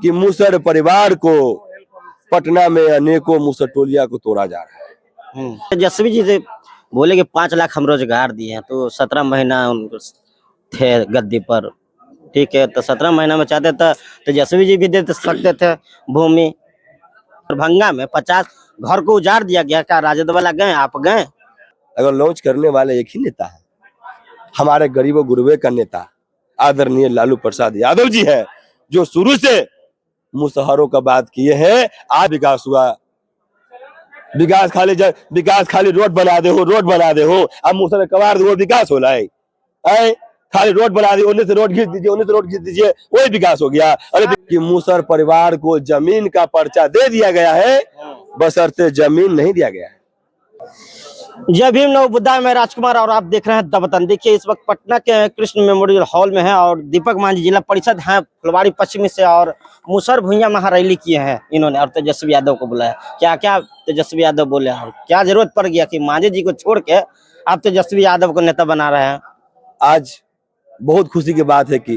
कि मूसर परिवार को पटना में अनेकों मूसर टोलिया को तोड़ा जा रहा है। तेजस्वी जी से बोले कि 5 लाख हम रोजगार दिए हैं, तो 17 महीना उनको थे गद्दी पर। ठीक है, तो 17 महीना में चाहते तो तेजस्वी जी भी दे सकते थे भूमि। दरभंगा में 50 घर को उजाड़ दिया गया। क्या राजद वाला गए, आप गए? अगर लॉन्च करने वाले एक ही नेता है, हमारे गरीबों गुरबे का नेता आदरणीय लालू प्रसाद यादव जी है, जो शुरू से मुसहरों का बात किए हैं। आज विकास हुआ, विकास खाली रोड बना दे हो, अब मुसहर कबाड़ दो विकास हो रहा है। खाली रोड बना दी, उन्हें से रोड घिस दीजिए, वही विकास हो गया। अरे कि मूसर परिवार को जमीन का पर्चा दे दिया गया है, बशर्ते जमीन नहीं दिया गया है। जय भीम, नव बुद्धा, मैं राजकुमार और आप देख रहे हैं द वतन। देखिए, इस वक्त पटना के कृष्ण मेमोरियल हॉल में है और दीपक मांझी जिला परिषद हैं फुलवारी पश्चिमी से, और मूसर भुइयां महारैली किए हैं इन्होंने और तेजस्वी यादव को बुलाया। क्या क्या तेजस्वी यादव बोले और क्या जरूरत पड़ गया कि मांझी जी को छोड़ के आप तेजस्वी यादव को नेता बना रहे हैं? आज बहुत खुशी की बात है कि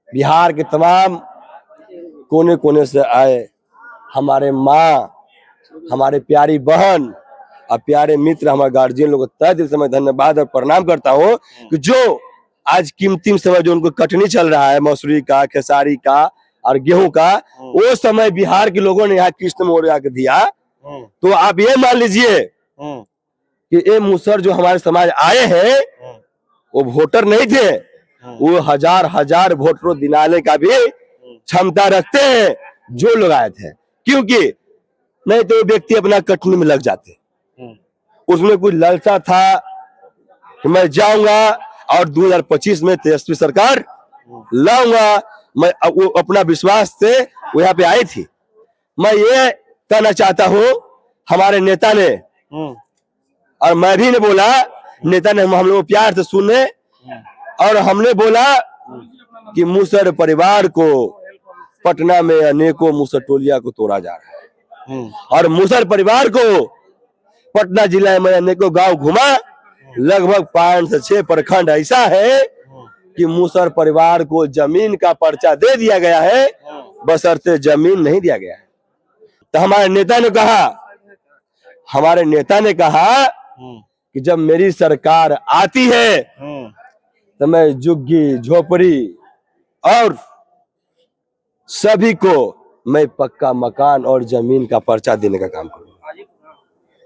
बिहार के तमाम कोने कोने से आए हमारे माँ, हमारे प्यारी बहन और प्यारे मित्र, हमारे गार्जियन लोग तहे दिल से मैं धन्यवाद और प्रणाम करता हूँ कि जो आज कीमती समय जो उनको कटनी चल रहा है, मसूरी का, खेसारी का और गेहूं का, वो समय बिहार के लोगों ने यहाँ कृष्ण मेमोरियल के दिया। तो आप ये मान लीजिए कि ये मूसर जो हमारे समाज आए हैं, वो वोटर नहीं थे, वो हजार वोटरों दिलाने का भी क्षमता रखते हैं जो लोग आए थे। क्योंकि नहीं तो व्यक्ति अपना कटनी में लग जाते, उसमें कोई लालसा था कि मैं जाऊंगा और 2025 में तेजस्वी सरकार लाऊंगा। मैं वो अपना विश्वास से वो यहाँ पे आई थी। मैं ये कहना चाहता हूँ, हमारे नेता ने और मैं भी ने बोला, नेता ने हम लोग प्यार से सुने और हमने बोला कि मूसर परिवार को पटना में अनेकों मूसर टोलिया को तोड़ा जा रहा है। और मूसर परिवार को पटना जिला में अनेकों गांव घुमा, लगभग 5 से 6 प्रखंड ऐसा है कि मूसर परिवार को जमीन का पर्चा दे दिया गया है, बशर्ते जमीन नहीं दिया गया है। तो हमारे नेता ने कहा कि जब मेरी सरकार आती है तो मैं झुग्गी झोपड़ी और सभी को मैं पक्का मकान और जमीन का पर्चा देने का काम करूंगा।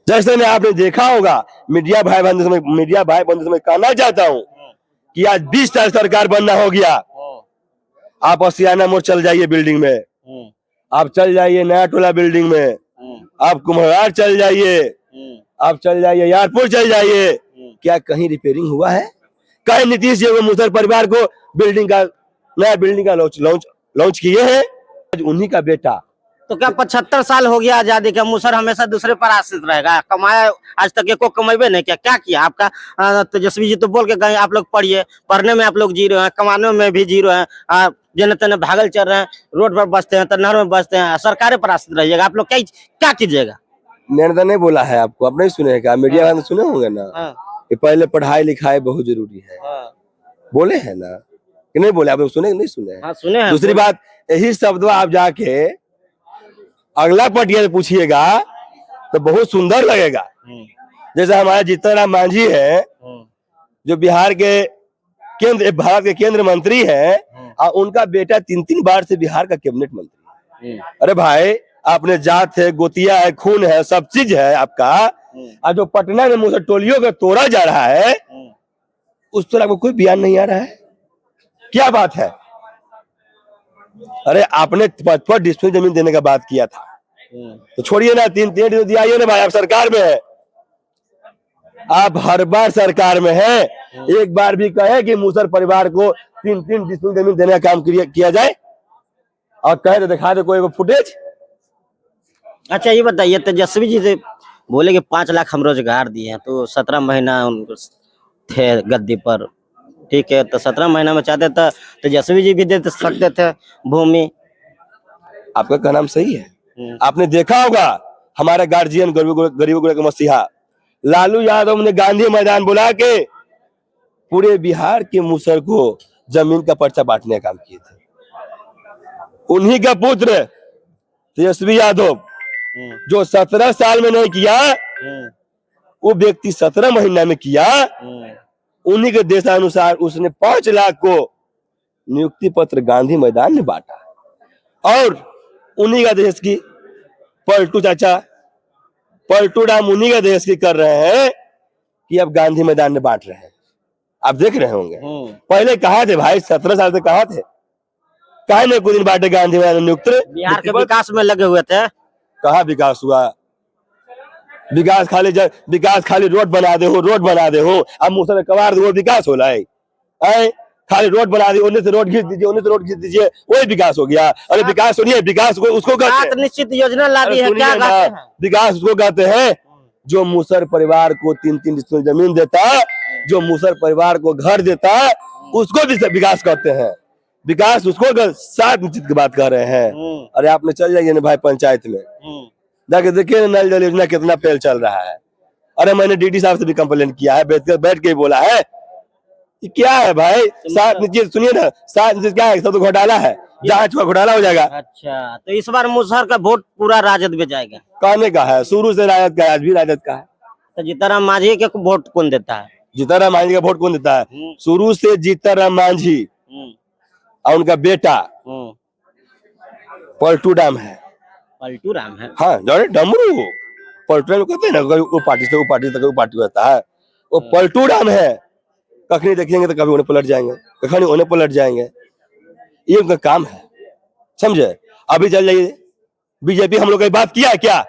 जैसे ने आपने देखा होगा, मीडिया भाई बंधु से मैं कहना चाहता हूं कि आज 20 साल सरकार बनना हो गया। आप असियाना मोड़ चल जाइए बिल्डिंग में, आप चल जाइए नया टोला बिल्डिंग में, आप कुम्हरार चल जाइए, आप चल जाइए यारपुर चल जाइए, क्या कहीं रिपेयरिंग हुआ है? कहीं नीतीश जी मूसर परिवार को नया बिल्डिंग का लॉन्च किए हैं? उन्हीं का बेटा। तो क्या 75 साल हो गया आजादी का, मूसर हमेशा दूसरे पर आश्रित रहेगा? कमाया आज तक एको कमेबे नहीं किया। क्या किया आपका? तेजस्वी जी तो बोल के गए आप लोग पढ़िए, पढ़ने में आप लोग जीरो हैं, कमाने में भी जीरो हैं, जने तने भागल चल रहे हैं, रोड पर बसते हैं, नहर में बसते हैं, सरकारें पर आश्रित रहिएगा। आप लोग क्या कीजिएगा? मैंने नहीं बोला है आपको, आप नहीं सुने क्या? मीडिया वाले सुने होंगे ना कि पहले पढ़ाई लिखाई बहुत जरूरी है, बोले है ना कि नहीं बोले? आप लोग सुने नहीं सुने? हाँ, सुने हैं। दूसरी बात, यही शब्द आप जाके अगला पटिया में पूछिएगा तो बहुत सुंदर लगेगा। जैसे हमारे जीतन राम मांझी है, जो भारत के केंद्र मंत्री है, और उनका बेटा 3 बार से बिहार का कैबिनेट मंत्री है। अरे भाई, आपने जात है, गोतिया है, खून है, सब चीज है आपका, और जो पटना में मूसर टोलियों का तोड़ा जा रहा है, उस पर आपको कोई बयान नहीं आ रहा है। क्या बात है? अरे आपने 55 डिस्ट्रिक्ट जमीन देने का बात किया था, तो छोड़िए ना, 3 दिया ना भाई, आप सरकार में है, आप हर बार सरकार में है। एक बार भी कहे कि मूसर परिवार को 3 डिस्ट्रिक्ट जमीन देने का काम किया जाए, और कहे तो दिखा दे कोई फुटेज। अच्छा, ये बताइए, तेजस्वी जी से बोले कि 5 लाख हम रोजगार दिए हैं, तो 17 महीना उनको थे गद्दी पर। ठीक है, तो 17 महीना में चाहते तो तेजस्वी जी भी दे सकते थे भूमि। आपका क्या नाम सही है? आपने देखा होगा, हमारे गार्जियन गरीबों के मसीहा लालू यादव ने गांधी मैदान बुला के पूरे बिहार के मूसर को जमीन का पर्चा बांटने का काम किए थे। उन्हीं का पुत्र तेजस्वी यादव, जो 17 साल में नहीं किया, वो व्यक्ति 17 महीना में किया। उन्हीं के देशानुसार उसने 5 लाख को नियुक्ति पत्र गांधी मैदान में बांटा। और उन्हीं का देश की पलटू चाचा, पलटू राम उन्हीं का देश की कर रहे हैं कि अब गांधी मैदान में बांट रहे हैं। आप देख रहे होंगे। पहले कहा थे भाई, 17 साल से कहा थे, कहा नहीं कुछ दिन बांटे गांधी मैदान में नियुक्त। बिहार के विकास में लगे हुए थे। कहा विकास हुआ? विकास खाली रोड बना दे हो, रोड बना दे हो, अब मुसर कबाड़ दो, विकास हो रहा है। खाली रोड बना दी, उन्हें से रोड घिस दीजिए, उन्हें से रोड घिस दीजिए, वही विकास हो गया। अरे विकास सुनिए, विकास को उसको कहते हैं, निश्चित योजना ला दी है, क्या कहते हैं? विकास उसको कहते हैं जो मुसर परिवार को 3-3 डिसमिल जमीन देता, जो मुसर परिवार को घर देता, उसको भी विकास कहते हैं। विकास उसको 7 निश्चित की बात कर रहे हैं। अरे आपने चल जाइए ना भाई पंचायत में, जाके देखिए नल जल योजना कितना फेल चल रहा है। अरे मैंने डीडी साहब से भी कंप्लेन किया है, बैठ के बोला है। ये क्या है भाई? 7 निश्चित सुनिए ना, 7 निश्चित क्या है? सब तो घोटाला है, जांच का घोटाला हो जाएगा। अच्छा, तो इस बार मुसहर का वोट पूरा राजद में जाएगा? कहने का है, शुरू से राजद का है, आज भी राजद का है। तो जीतनराम मांझी के वोट कौन देता है? जीतनराम मांझी का वोट कौन देता है? शुरू से जीतनराम मांझी और उनका बेटा पलटू राम है। पलटू राम है? हाँ, डमरू पलटू राम कहते हैं ना, वो पार्टी से वो पार्टी तक वो पार्टी रहता है, वो पलटू राम है। कखनी देखेंगे तो कभी उन्हें पलट जाएंगे, कखनी उन्हें पलट जाएंगे, ये उनका काम है, समझे? अभी चल जाइए, बीजेपी हम लोग कहीं बात किया है क्या?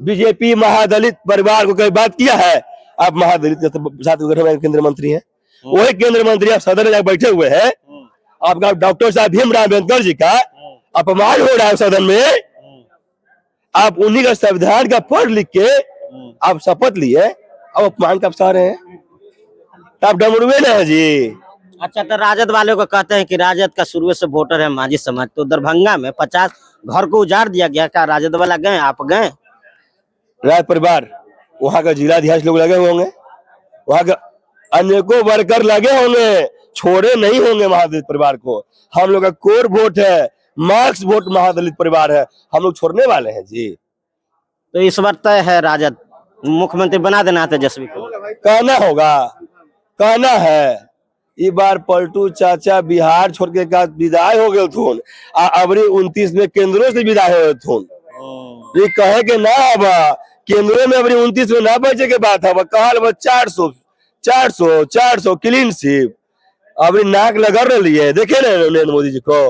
बीजेपी महादलित परिवार को कहीं बात किया है? आप महादलित के साथ केंद्रीय मंत्री हैं, वही केंद्रीय मंत्री आप सदन में जाकर बैठे हुए हैं। आपका डॉक्टर साहब भीमराव अम्बेडकर जी का अपमान हो रहा है सदन में। आप उन्हीं का संविधान का पढ़ लिख के आप शपथ लिए, अब अपमान कब सह रहे हैं? आप डमरुए ना है जी। अच्छा, तो राजद वाले को कहते हैं कि राजद का शुरू से वोटर है मांझी समाज, तो दरभंगा में 50 घर को उजाड़ दिया गया, क्या राजद वाला गए? आप गए? राज परिवार, वहाँ का जिलाध्यक्ष लोग लगे होंगे, वहाँ का अनेकों वर्कर लगे होंगे, छोड़े नहीं होंगे महादलित परिवार को। हम लोग का कोर वोट है, मार्क्स वोट महादलित परिवार है, हम लोग छोड़ने वाले हैं जी। तो इस बार तय है राजद मुख्यमंत्री बना देना तेजस्वी को? कहना होगा, कहना है। इस बार पलटू चाचा बिहार छोड़ के का विदाई हो गए थून, अबरी 29 में केंद्रों से विदाई हो थून। ये कहे के ना अब केंद्रों में अबरी 29 में ना बचे के बात है, कहल 400 क्लीन स्वीप अबरी नाक लगा रही है। देखे नरेंद्र मोदी जी को,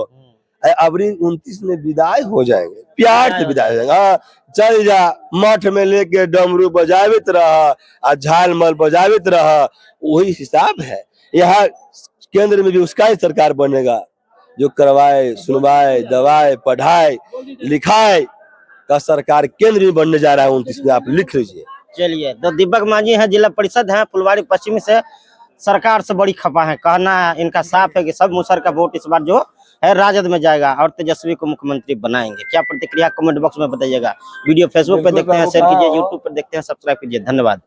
अबरी 29 में विदाई हो जाएंगे, प्यार से विदाई हो जाएंगे। हाँ, चल जा मठ में लेके डमरू बजावित रहा, झालमल बजावित रहा, वही हिसाब है। यहाँ केंद्र में भी उसका ही सरकार बनेगा जो करवाए, सुनवाए, दवाए, पढ़ाए, लिखाए का सरकार केंद्र में बनने जा रहा है 29 में, आप लिख लीजिए। चलिए, तो दीपक मांझी है, जिला परिषद है फुलवाड़ी पश्चिमी से, सरकार से बड़ी खफा है। कहना है इनका साफ है कि सब मुसहर का वोट इस बार जो है राजद में जाएगा और तेजस्वी को मुख्यमंत्री बनाएंगे। क्या प्रतिक्रिया कमेंट बॉक्स में बताइएगा। वीडियो फेसबुक पे देखते हैं शेयर कीजिए, यूट्यूब पर देखते हैं सब्सक्राइब कीजिए। धन्यवाद।